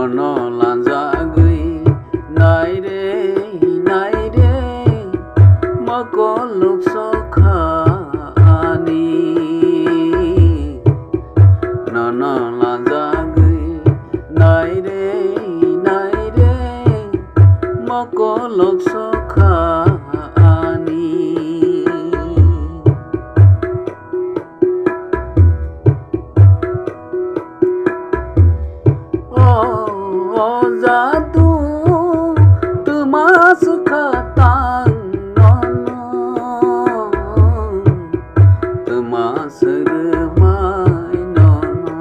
nono lanjagui naire makoluk sokhani nono lanjagui naire makoluk sokhani jatuh tumas khatang nono tumas remai nono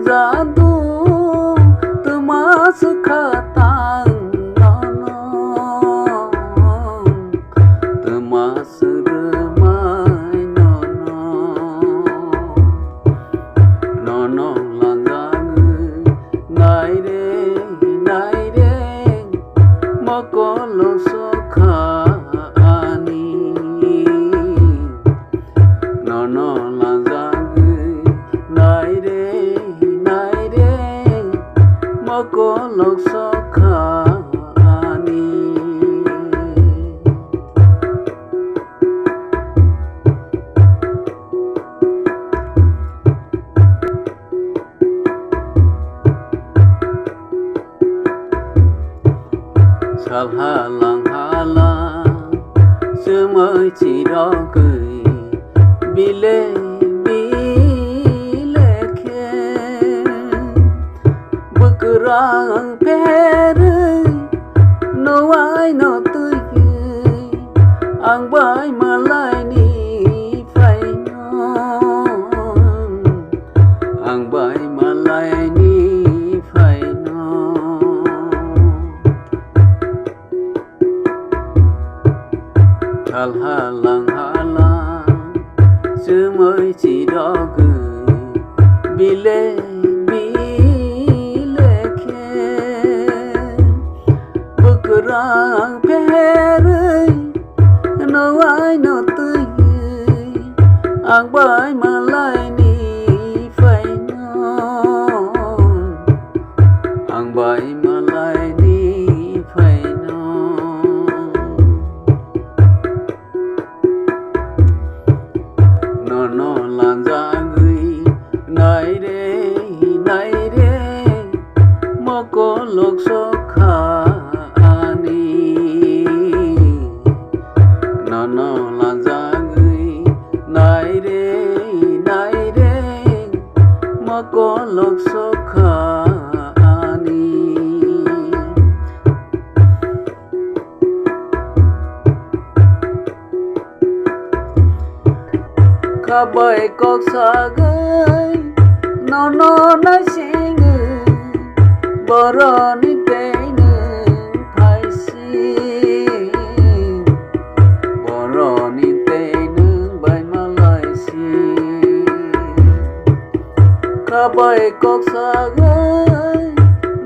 jatuh tumas khatang nono tumas remai nono nono naire makoluk sokhani nono lanjagui naire makoluk sokhani halang semai cirogui bile khe bukrang per noai no tui ang bai malai ni phai no ang bai malai ni phai no halang semai cirogui bile khe bukrang per noai no tui ang bai malai ni phai no ang bai malai ni phai no nono lanjagui naire makoluk sokhani nono lanjagui naire makoluk sokhani kabai kok sagai nono na singu boroni teinu phaisi boroni teinu bai malaisi kabai kok sagai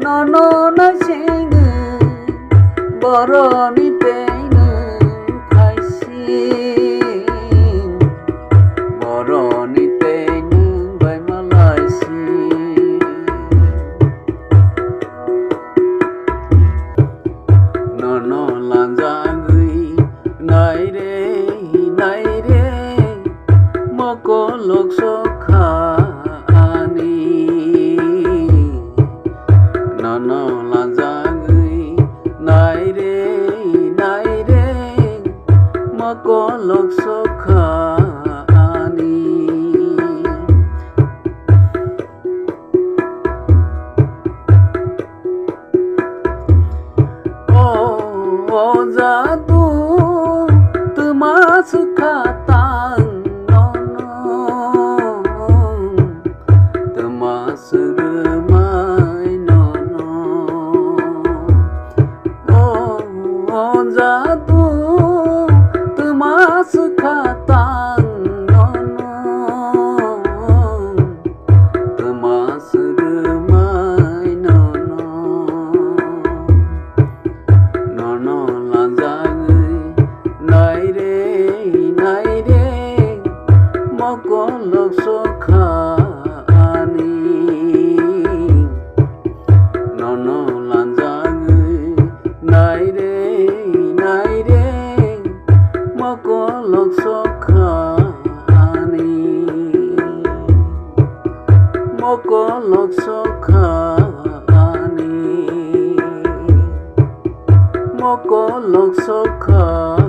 nono na singu boroni teinu phaisi boroni teinu bai malaisi nono lanjagui naire makoluk sokhani nono lanjagui naire makoluk sokhani jatuh tumas khatang nono tumas remai nono jatuh tumas khatang nono tumas remai nono nono lanjagui naire makoluk sokhani নন লাঞ্জাঙै নাইরে মকলক সখানি মকলক সখানি মকলক সখানি